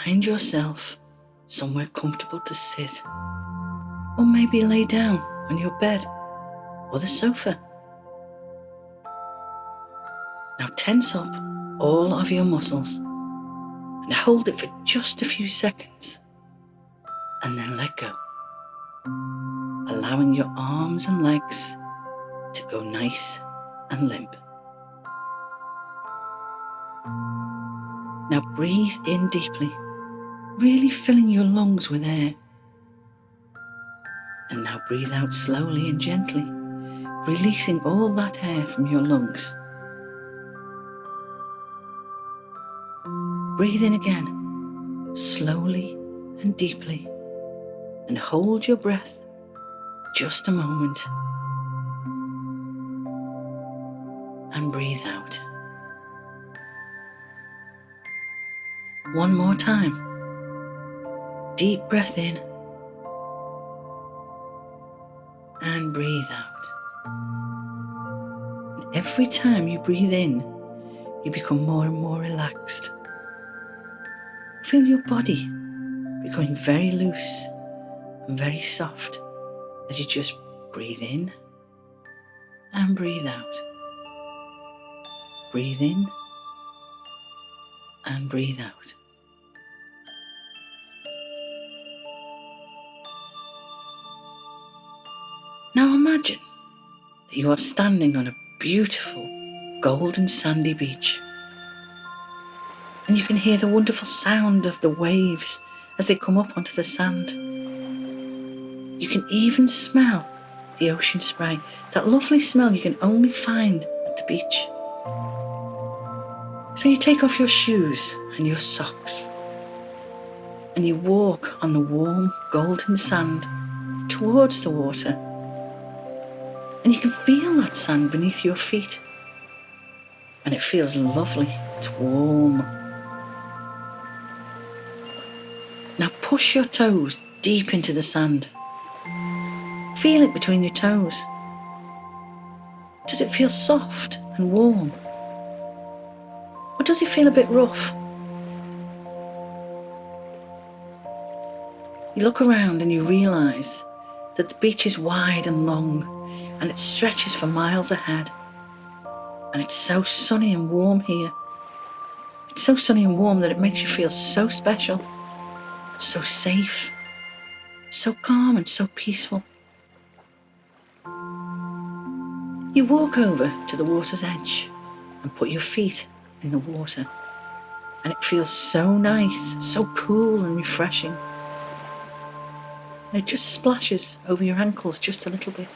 find yourself somewhere comfortable to sit, or maybe lay down on your bed or the sofa. Now tense up all of your muscles and hold it for just a few seconds, and then let go, allowing your arms and legs to go nice and limp. Now breathe in deeply, really filling your lungs with air. And now breathe out slowly and gently, releasing all that air from your lungs. Breathe in again, slowly and deeply, and hold your breath just a moment. And breathe out. One more time. Deep breath in and breathe out. And every time you breathe in, you become more and more relaxed. Feel your body becoming very loose and very soft as you just breathe in and breathe out. Breathe in and breathe out. Now imagine that you are standing on a beautiful golden sandy beach, and you can hear the wonderful sound of the waves as they come up onto the sand. You can even smell the ocean spray, that lovely smell you can only find at the beach. So you take off your shoes and your socks, and you walk on the warm golden sand towards the water. And you can feel that sand beneath your feet. And it feels lovely, it's warm. Now push your toes deep into the sand. Feel it between your toes. Does it feel soft and warm? Or does it feel a bit rough? You look around and you realise that the beach is wide and long, and it stretches for miles ahead. And it's so sunny and warm here. It's so sunny and warm that it makes you feel so special, so safe, so calm and so peaceful. You walk over to the water's edge and put your feet in the water. And it feels so nice, so cool and refreshing. And it just splashes over your ankles just a little bit.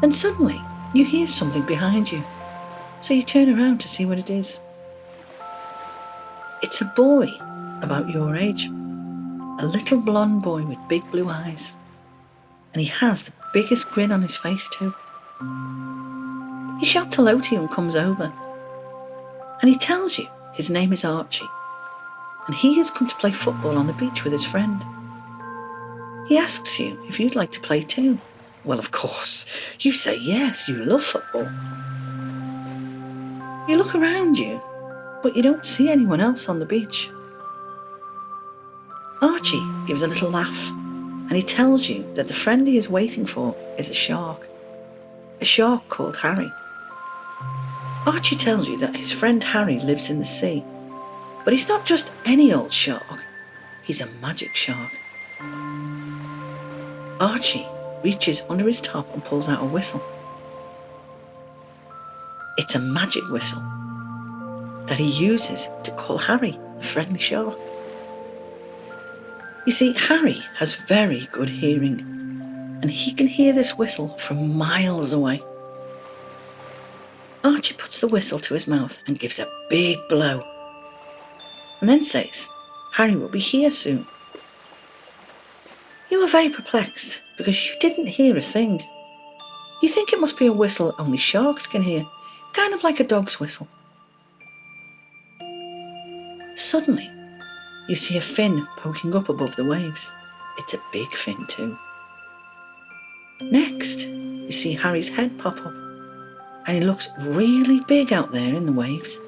And suddenly, you hear something behind you, so you turn around to see what it is. It's a boy about your age, a little blonde boy with big blue eyes, and he has the biggest grin on his face too. He shouts hello to you and comes over, and he tells you his name is Archie, and he has come to play football on the beach with his friend. He asks you if you'd like to play too. Well, of course, you say yes, you love football. You look around you, but you don't see anyone else on the beach. Archie gives a little laugh, and he tells you that the friend he is waiting for is a shark called Harry. Archie tells you that his friend Harry lives in the sea, but he's not just any old shark, he's a magic shark. Archie reaches under his top and pulls out a whistle. It's a magic whistle that he uses to call Harry the friendly shark. You see, Harry has very good hearing, and he can hear this whistle from miles away. Archie puts the whistle to his mouth and gives a big blow, and then says, Harry will be here soon. You are very perplexed because you didn't hear a thing. You think it must be a whistle only sharks can hear, kind of like a dog's whistle. Suddenly, you see a fin poking up above the waves. It's a big fin too. Next, you see Harry's head pop up, and he looks really big out there in the waves.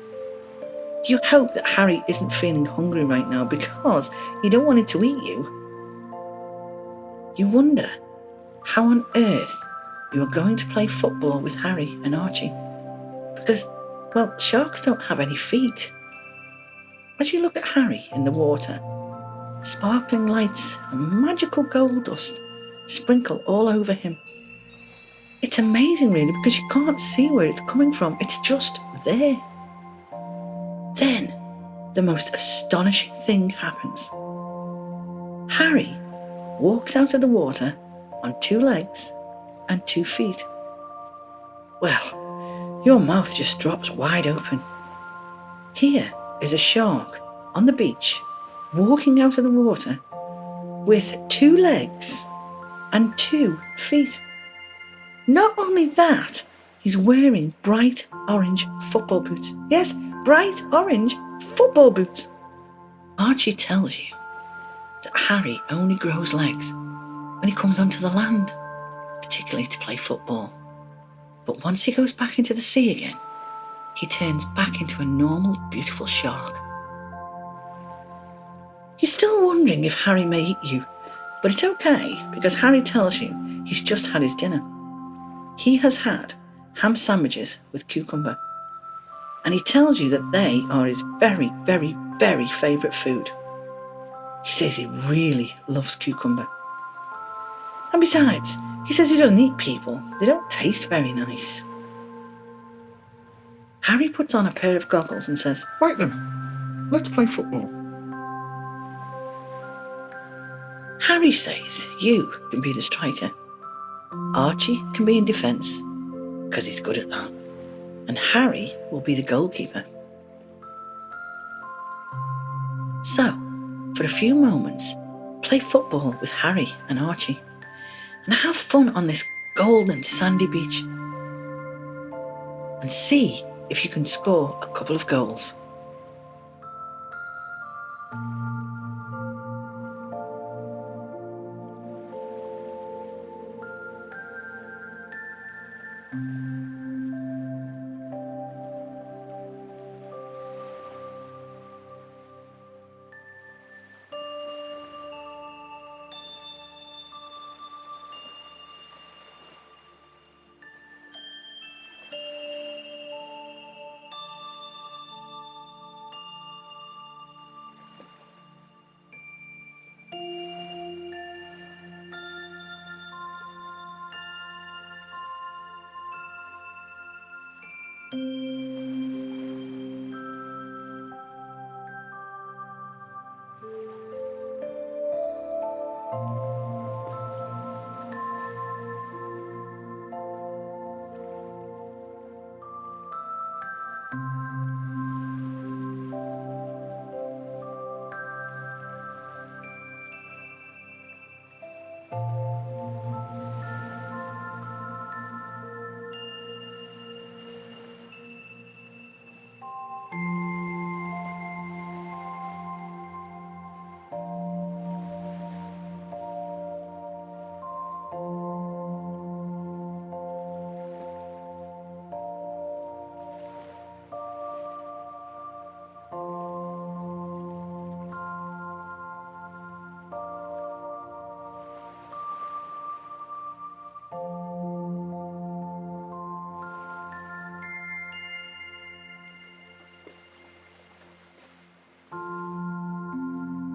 You hope that Harry isn't feeling hungry right now because you don't want it to eat you. You wonder how on earth you are going to play football with Harry and Archie. Because, well, sharks don't have any feet. As you look at Harry in the water, sparkling lights and magical gold dust sprinkle all over him. It's amazing really because you can't see where it's coming from, it's just there. Then, the most astonishing thing happens. Harry walks out of the water on 2 legs and 2 feet. Well, your mouth just drops wide open. Here is a shark on the beach, walking out of the water with 2 legs and 2 feet. Not only that, he's wearing bright orange football boots. Yes, bright orange football boots. Archie tells you that Harry only grows legs when he comes onto the land, particularly to play football. But once he goes back into the sea again, he turns back into a normal, beautiful shark. You're still wondering if Harry may eat you, but it's okay because Harry tells you he's just had his dinner. He has had ham sandwiches with cucumber, and he tells you that they are his very, very, very favourite food. He says he really loves cucumber. And besides, he says he doesn't eat people. They don't taste very nice. Harry puts on a pair of goggles and says, "Right then, let's play football." Harry says you can be the striker. Archie can be in defence, because he's good at that. And Harry will be the goalkeeper. So, for a few moments, play football with Harry and Archie, and have fun on this golden sandy beach. And see if you can score a couple of goals.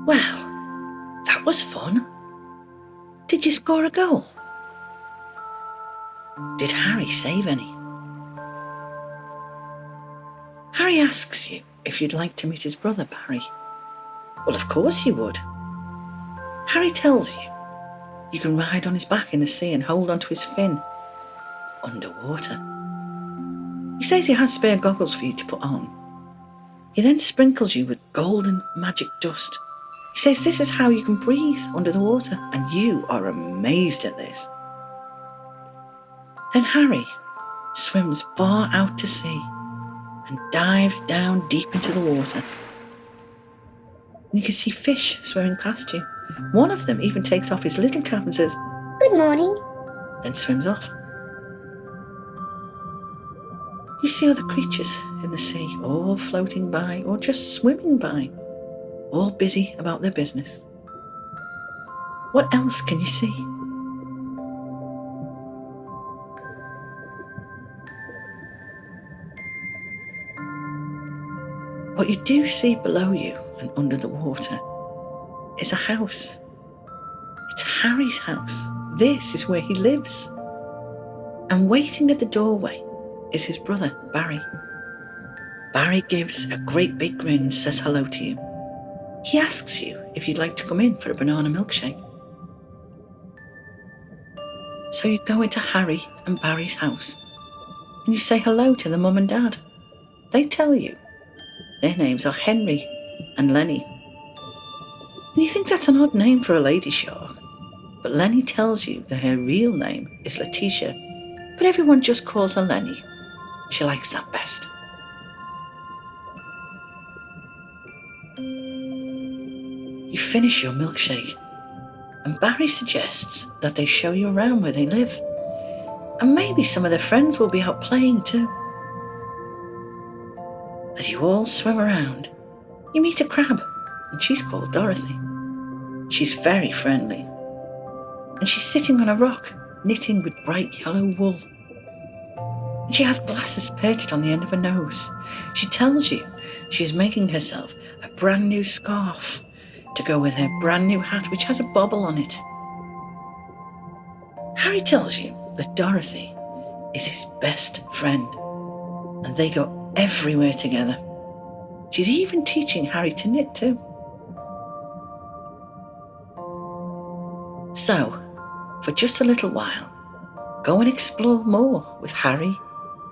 Well, that was fun. Did you score a goal? Did Harry save any? Harry asks you if you'd like to meet his brother, Barry. Well, of course you would. Harry tells you you can ride on his back in the sea and hold onto his fin underwater. He says he has spare goggles for you to put on. He then sprinkles you with golden magic dust. He says this is how you can breathe under the water, and you are amazed at this. Then Harry swims far out to sea and dives down deep into the water. And you can see fish swimming past you. One of them even takes off his little cap and says, "Good morning." then swims off. You see other creatures in the sea, all floating by or just swimming by, all busy about their business. What else can you see? What you do see below you and under the water is a house. It's Harry's house. This is where he lives. And waiting at the doorway is his brother, Barry. Barry gives a great big grin and says hello to you. He asks you if you'd like to come in for a banana milkshake. So you go into Harry and Barry's house and you say hello to the mum and dad. They tell you their names are Henry and Lenny. And you think that's an odd name for a lady shark, but Lenny tells you that her real name is Letitia, but everyone just calls her Lenny. She likes that best. You finish your milkshake, and Barry suggests that they show you around where they live, and maybe some of their friends will be out playing too. As you all swim around, you meet a crab, and she's called Dorothy. She's very friendly, and she's sitting on a rock, knitting with bright yellow wool. And she has glasses perched on the end of her nose. She tells you she is making herself a brand new scarf to go with her brand new hat, which has a bobble on it. Harry tells you that Dorothy is his best friend, and they go everywhere together. She's even teaching Harry to knit too. So, for just a little while, go and explore more with Harry,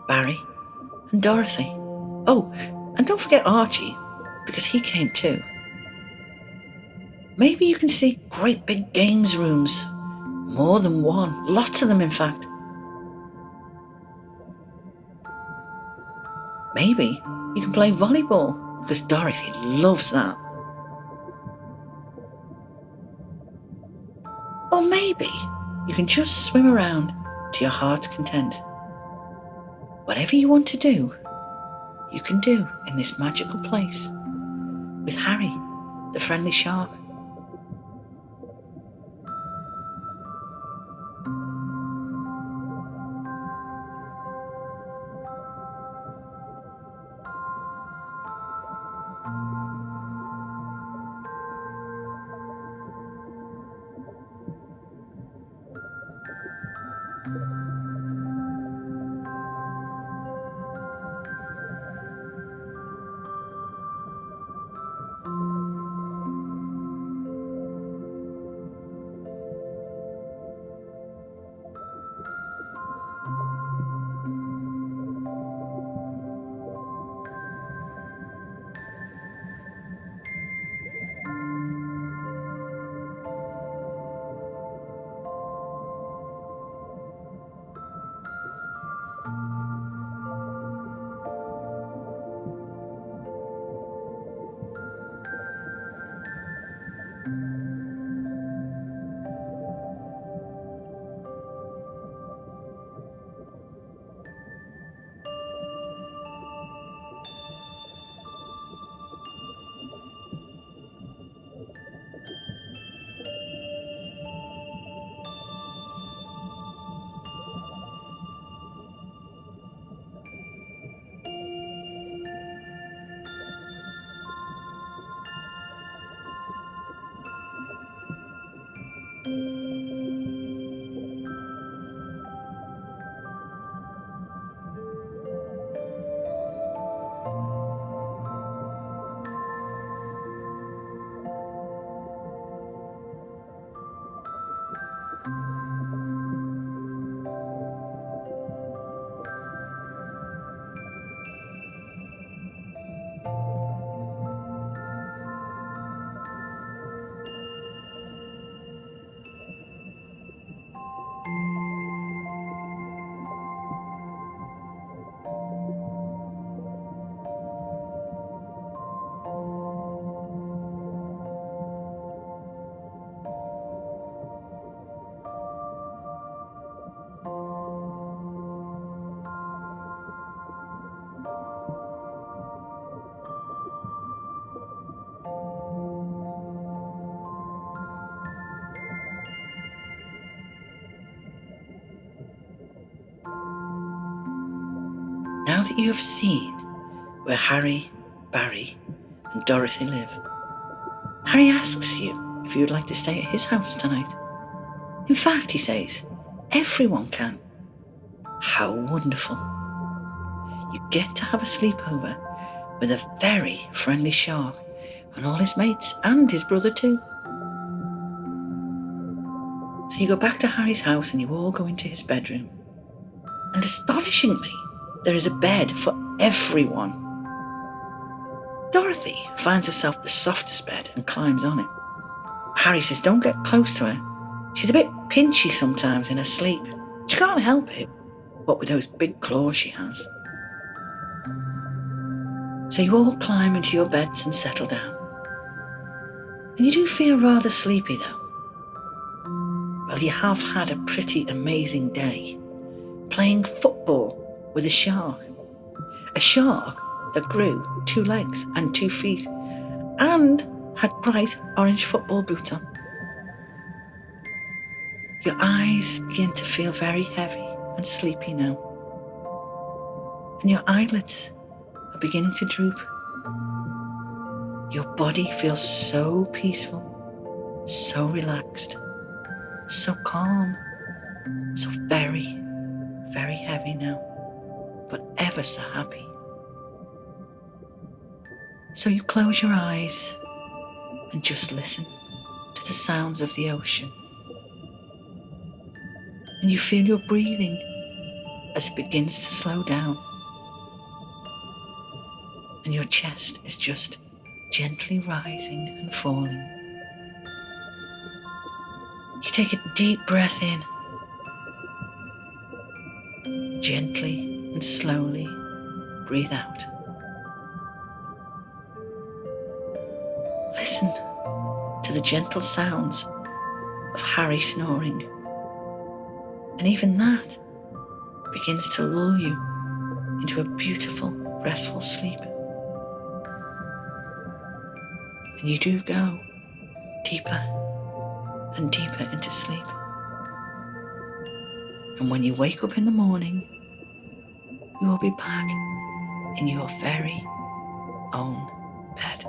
Barry, and Dorothy. Oh, and don't forget Archie, because he came too. Maybe you can see great big games rooms. More than one, lots of them in fact. Maybe you can play volleyball, because Dorothy loves that. Or maybe you can just swim around to your heart's content. Whatever you want to do, you can do in this magical place with Harry, the friendly shark. Now that you have seen where Harry, Barry, and Dorothy live, Harry asks you if you would like to stay at his house tonight. In fact, he says, everyone can. How wonderful. You get to have a sleepover with a very friendly shark and all his mates and his brother too. So you go back to Harry's house and you all go into his bedroom. And astonishingly, there is a bed for everyone. Dorothy finds herself the softest bed and climbs on it. Harry says, don't get close to her. She's a bit pinchy sometimes in her sleep. She can't help it, what with those big claws she has. So you all climb into your beds and settle down. And you do feel rather sleepy though. Well, you have had a pretty amazing day, playing football with a shark that grew 2 legs and 2 feet and had bright orange football boots on. Your eyes begin to feel very heavy and sleepy now, and your eyelids are beginning to droop. Your body feels so peaceful, so relaxed, so calm, so very, very heavy now, but ever so happy. So you close your eyes and just listen to the sounds of the ocean. And you feel your breathing as it begins to slow down. And your chest is just gently rising and falling. You take a deep breath in. Gently and slowly breathe out. Listen to the gentle sounds of Harry snoring. And even that begins to lull you into a beautiful, restful sleep. And you do go deeper and deeper into sleep. And when you wake up in the morning, you will be back in your very own bed.